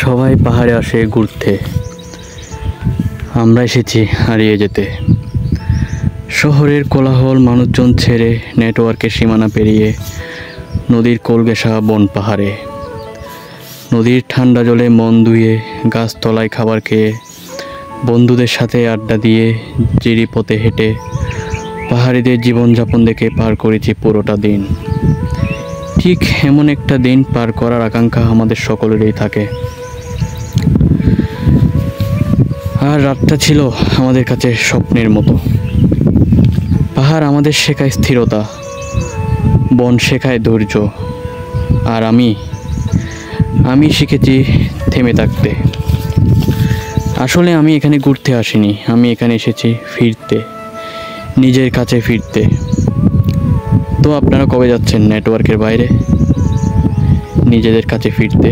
সবাই পাহাড়ে আসে ঘুরতে, আমরা এসেছি হারিয়ে যেতে। শহরের কোলাহল মানুষজন ছেড়ে, নেটওয়ার্কের সীমানা পেরিয়ে, নদীর কোল ঘেঁষা বন পাহাড়ে, নদীর ঠান্ডা জলে মন ধুয়ে, গাছতলায় খাবার খেয়ে, বন্ধুদের সাথে আড্ডা দিয়ে, জিরি পথে হেঁটে, পাহাড়িদের জীবনযাপন দেখে পার করেছি পুরোটা দিন। ঠিক এমন একটা দিন পার করার আকাঙ্ক্ষা আমাদের সকলেরই থাকে। আর রাতটা ছিল আমাদের কাছে স্বপ্নের মতো। পাহাড় আমাদের শেখায় স্থিরতা, বন শেখায় ধৈর্য, আর আমি শিখেছি থেমে থাকতে। আসলে আমি এখানে ঘুরতে আসিনি, আমি এখানে এসেছি ফিরতে, নিজের কাছে ফিরতে। তো আপনারা কবে যাচ্ছেন নেটওয়ার্কের বাইরে নিজেদের কাছে ফিরতে?